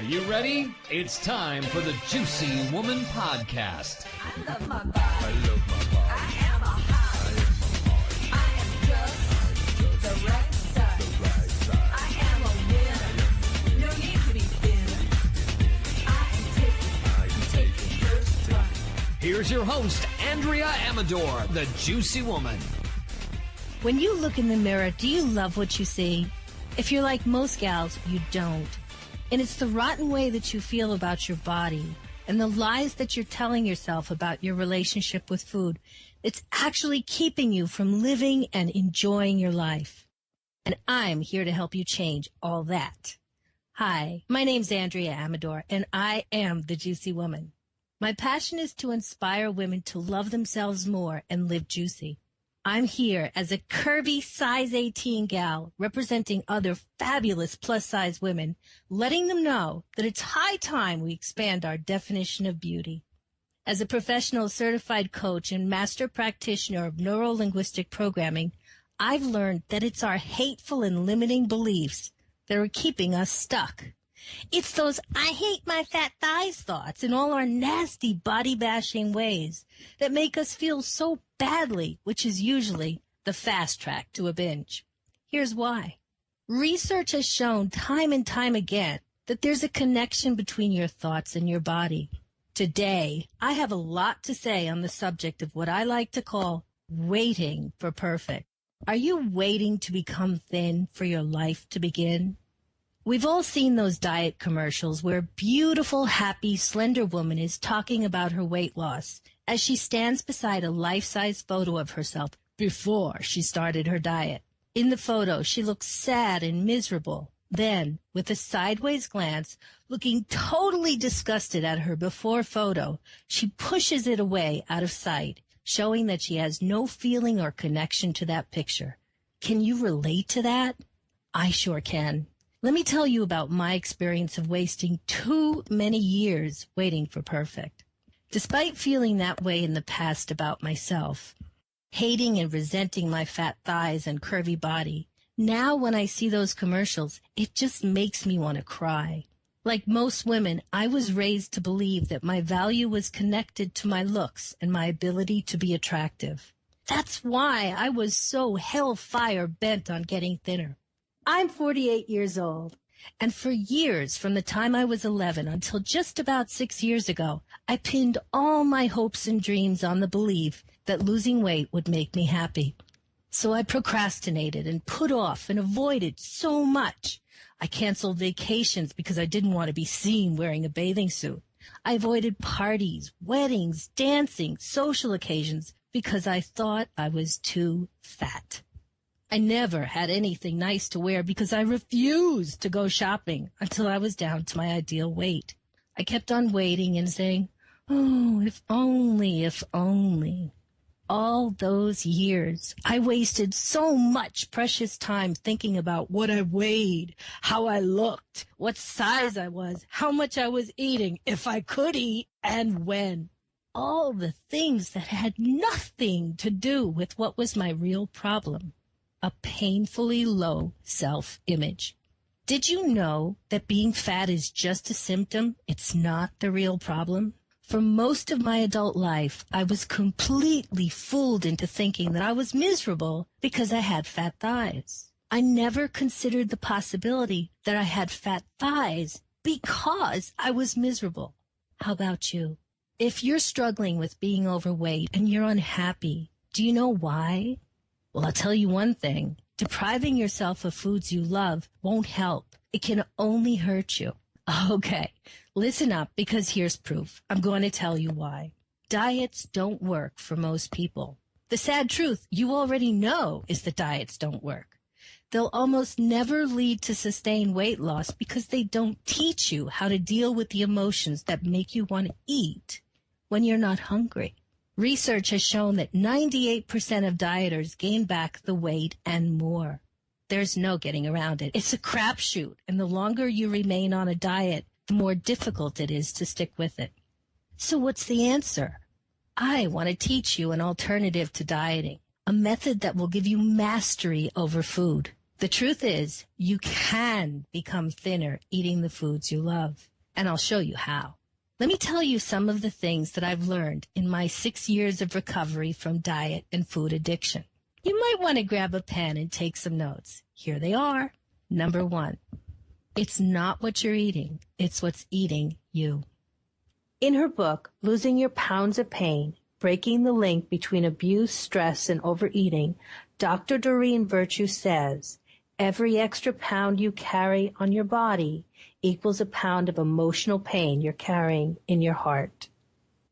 you ready? It's time for the Juicy Woman Podcast. I love my body. I am a hot. I am just the right size. I am a winner. No need to be thinner. I am taking your stride. Here's your host, Andrea Amador, the Juicy Woman. When you look in the mirror, do you love what you see? If you're like most gals, you don't. And it's the rotten way that you feel about your body and the lies that you're telling yourself about your relationship with food that's actually keeping you from living and enjoying your life. And I'm here to help you change all that. Hi, my name's Andrea Amador, and I am the Juicy Woman. My passion is to inspire women to love themselves more and live juicy. I'm here as a curvy size 18 gal representing other fabulous plus-size women, letting them know that it's high time we expand our definition of beauty. As a professional certified coach and master practitioner of neuro-linguistic programming, I've learned that it's our hateful and limiting beliefs that are keeping us stuck. It's those I hate my fat thighs thoughts and all our nasty body-bashing ways that make us feel so badly, which is usually the fast track to a binge. Here's why. Research has shown time and time again that there's a connection between your thoughts and your body. Today, I have a lot to say on the subject of what I like to call waiting for perfect. Are you waiting to become thin for your life to begin? We've all seen those diet commercials where a beautiful, happy, slender woman is talking about her weight loss as she stands beside a life-size photo of herself before she started her diet. In the photo, she looks sad and miserable. Then, with a sideways glance, looking totally disgusted at her before photo, she pushes it away out of sight, showing that she has no feeling or connection to that picture. Can you relate to that? I sure can. Let me tell you about my experience of wasting too many years waiting for perfect. Despite feeling that way in the past about myself, hating and resenting my fat thighs and curvy body, now when I see those commercials, it just makes me want to cry. Like most women, I was raised to believe that my value was connected to my looks and my ability to be attractive. That's why I was so hellfire bent on getting thinner. I'm 48 years old, and for years, from the time I was 11 until just about 6 years ago, I pinned all my hopes and dreams on the belief that losing weight would make me happy. So I procrastinated and put off and avoided so much. I canceled vacations because I didn't want to be seen wearing a bathing suit. I avoided parties, weddings, dancing, social occasions because I thought I was too fat. I never had anything nice to wear because I refused to go shopping until I was down to my ideal weight. I kept on waiting and saying, oh, if only, if only. All those years, I wasted so much precious time thinking about what I weighed, how I looked, what size I was, how much I was eating, if I could eat, and when. All the things that had nothing to do with what was my real problem. A painfully low self-image. Did you know that being fat is just a symptom? It's not the real problem. For most of my adult life, I was completely fooled into thinking that I was miserable because I had fat thighs. I never considered the possibility that I had fat thighs because I was miserable. How about you? If you're struggling with being overweight and you're unhappy, do you know why? Well, I'll tell you one thing. Depriving yourself of foods you love won't help. It can only hurt you. Okay, listen up because here's proof. I'm going to tell you why. Diets don't work for most people. The sad truth you already know is that diets don't work. They'll almost never lead to sustained weight loss because they don't teach you how to deal with the emotions that make you want to eat when you're not hungry. Research has shown that 98% of dieters gain back the weight and more. There's no getting around it. It's a crapshoot, and the longer you remain on a diet, the more difficult it is to stick with it. So what's the answer? I want to teach you an alternative to dieting, a method that will give you mastery over food. The truth is, you can become thinner eating the foods you love. and I'll show you how. Let me tell you some of the things that I've learned in my 6 years of recovery from diet and food addiction. You might want to grab a pen and take some notes. Here they are. Number 1, it's not what you're eating, it's what's eating you. In her book, Losing Your Pounds of Pain, Breaking the Link Between Abuse, Stress, and Overeating, Dr. Doreen Virtue says, every extra pound you carry on your body equals a pound of emotional pain you're carrying in your heart.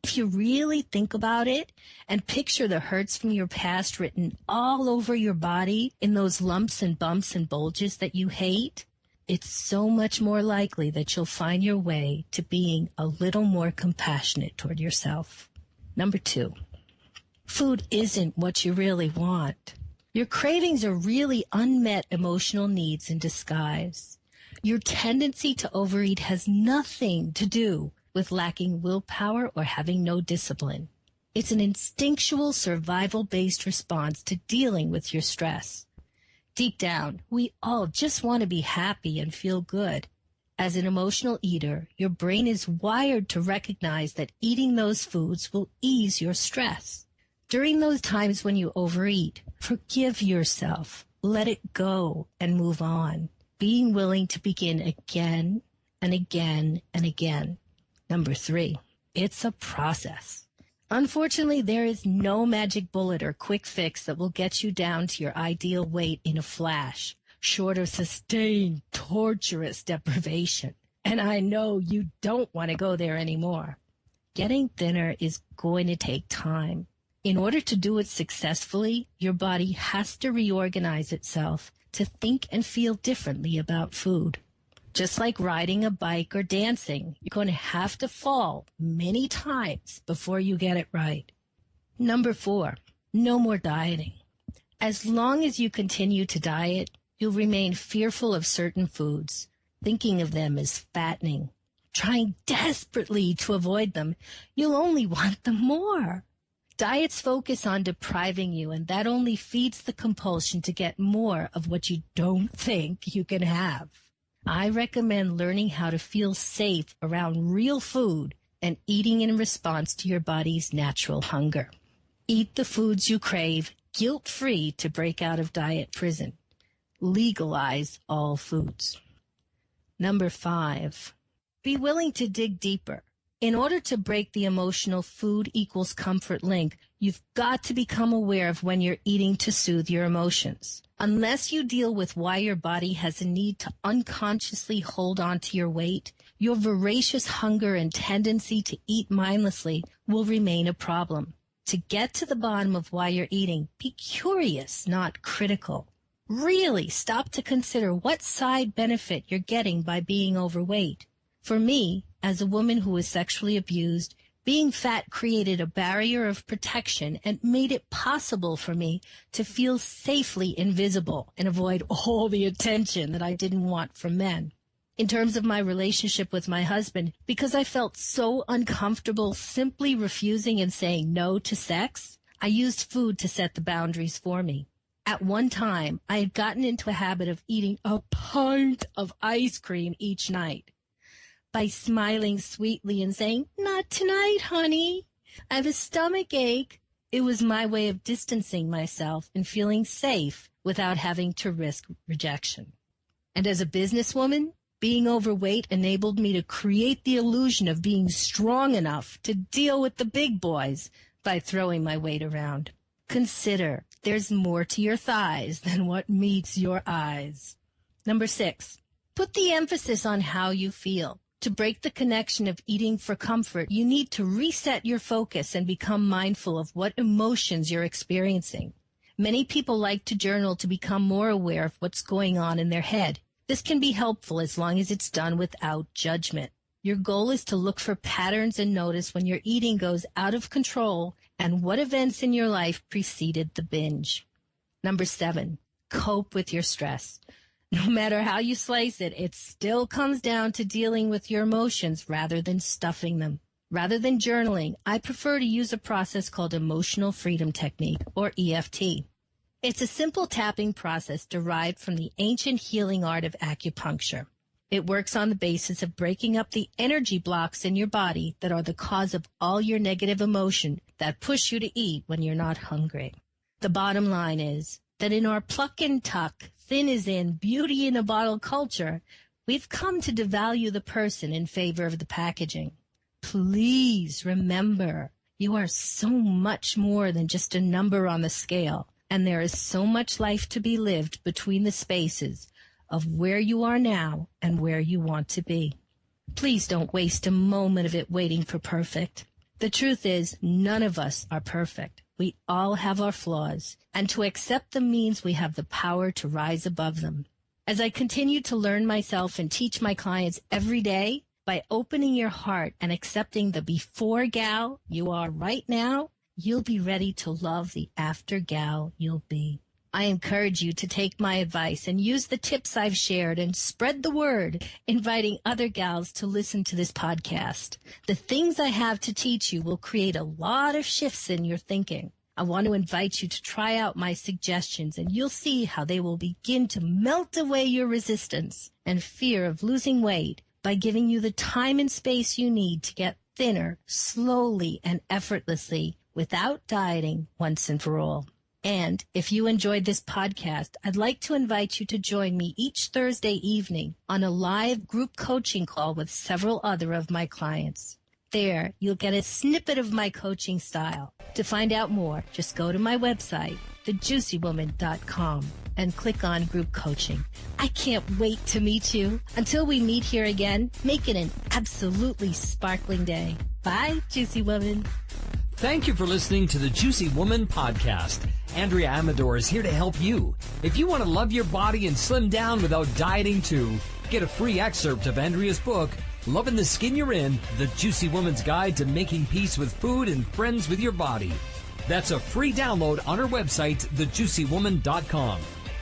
If you really think about it and picture the hurts from your past written all over your body in those lumps and bumps and bulges that you hate, it's so much more likely that you'll find your way to being a little more compassionate toward yourself. Number 2, food isn't what you really want. Your cravings are really unmet emotional needs in disguise. Your tendency to overeat has nothing to do with lacking willpower or having no discipline. It's an instinctual, survival-based response to dealing with your stress. Deep down, we all just want to be happy and feel good. As an emotional eater, your brain is wired to recognize that eating those foods will ease your stress. During those times when you overeat, forgive yourself, let it go, and move on, being willing to begin again and again and again. Number 3, it's a process. Unfortunately, there is no magic bullet or quick fix that will get you down to your ideal weight in a flash, short of sustained, torturous deprivation. And I know you don't want to go there anymore. Getting thinner is going to take time. In order to do it successfully, your body has to reorganize itself to think and feel differently about food. Just like riding a bike or dancing, you're going to have to fall many times before you get it right. Number 4, no more dieting. As long as you continue to diet, you'll remain fearful of certain foods, thinking of them as fattening. Trying desperately to avoid them, you'll only want them more. Diets focus on depriving you, and that only feeds the compulsion to get more of what you don't think you can have. I recommend learning how to feel safe around real food and eating in response to your body's natural hunger. Eat the foods you crave, guilt-free to break out of diet prison. Legalize all foods. Number 5, be willing to dig deeper. In order to break the emotional food equals comfort link, you've got to become aware of when you're eating to soothe your emotions. Unless you deal with why your body has a need to unconsciously hold on to your weight, your voracious hunger and tendency to eat mindlessly will remain a problem. To get to the bottom of why you're eating, be curious, not critical. Really stop to consider what side benefit you're getting by being overweight. For me, as a woman who was sexually abused, being fat created a barrier of protection and made it possible for me to feel safely invisible and avoid all the attention that I didn't want from men. In terms of my relationship with my husband, because I felt so uncomfortable simply refusing and saying no to sex, I used food to set the boundaries for me. At one time, I had gotten into a habit of eating a pint of ice cream each night. By smiling sweetly and saying, "Not tonight, honey. I have a stomach ache." It was my way of distancing myself and feeling safe without having to risk rejection. And as a businesswoman, being overweight enabled me to create the illusion of being strong enough to deal with the big boys by throwing my weight around. Consider, there's more to your thighs than what meets your eyes. Number 6, put the emphasis on how you feel. To break the connection of eating for comfort, you need to reset your focus and become mindful of what emotions you're experiencing. Many people like to journal to become more aware of what's going on in their head. This can be helpful as long as it's done without judgment. Your goal is to look for patterns and notice when your eating goes out of control and what events in your life preceded the binge. Number 7, cope with your stress. No matter how you slice it, it still comes down to dealing with your emotions rather than stuffing them. Rather than journaling, I prefer to use a process called Emotional Freedom Technique, or EFT. It's a simple tapping process derived from the ancient healing art of acupuncture. It works on the basis of breaking up the energy blocks in your body that are the cause of all your negative emotion that push you to eat when you're not hungry. The bottom line is that in our pluck and tuck, thin is in, beauty in a bottle culture, we've come to devalue the person in favor of the packaging. Please remember, you are so much more than just a number on the scale, and there is so much life to be lived between the spaces of where you are now and where you want to be. Please don't waste a moment of it waiting for perfect. The truth is, none of us are perfect. We all have our flaws, and to accept them means we have the power to rise above them. As I continue to learn myself and teach my clients every day, by opening your heart and accepting the before gal you are right now, you'll be ready to love the after gal you'll be. I encourage you to take my advice and use the tips I've shared and spread the word, inviting other gals to listen to this podcast. The things I have to teach you will create a lot of shifts in your thinking. I want to invite you to try out my suggestions, and you'll see how they will begin to melt away your resistance and fear of losing weight by giving you the time and space you need to get thinner slowly and effortlessly without dieting once and for all. And if you enjoyed this podcast, I'd like to invite you to join me each Thursday evening on a live group coaching call with several other of my clients. There, you'll get a snippet of my coaching style. To find out more, just go to my website, thejuicywoman.com, and click on group coaching. I can't wait to meet you. Until we meet here again, make it an absolutely sparkling day. Bye, Juicy Woman. Thank you for listening to the Juicy Woman Podcast. Andrea Amador is here to help you. If you want to love your body and slim down without dieting too, get a free excerpt of Andrea's book, Loving the Skin You're In, The Juicy Woman's Guide to Making Peace with Food and Friends with Your Body. That's a free download on her website, thejuicywoman.com.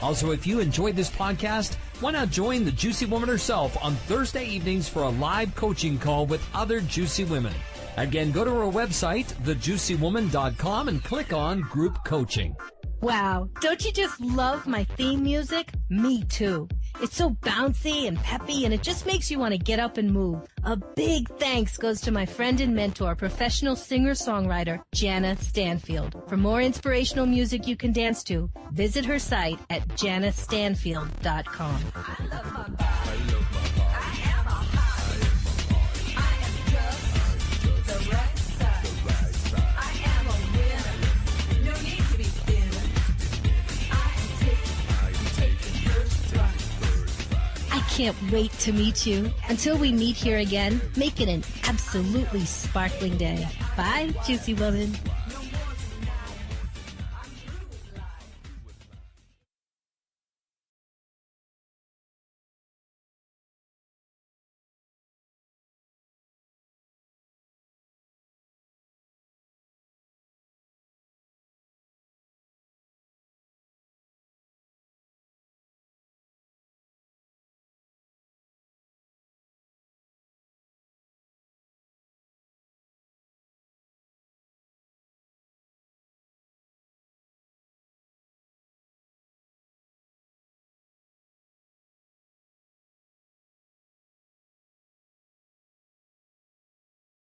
Also, if you enjoyed this podcast, why not join the Juicy Woman herself on Thursday evenings for a live coaching call with other juicy women. Again, go to her website, thejuicywoman.com, and click on Group Coaching. Wow, don't you just love my theme music? Me too. It's so bouncy and peppy, and it just makes you want to get up and move. A big thanks goes to my friend and mentor, professional singer-songwriter, Jana Stanfield. For more inspirational music you can dance to, visit her site at janastanfield.com. I love my body. I am a hot. I am just the right size. I am a winner. No need to be thinner. I am taking first right. I can't wait to meet you. Until we meet here again, make it an absolutely sparkling day. Bye, Juicy Woman.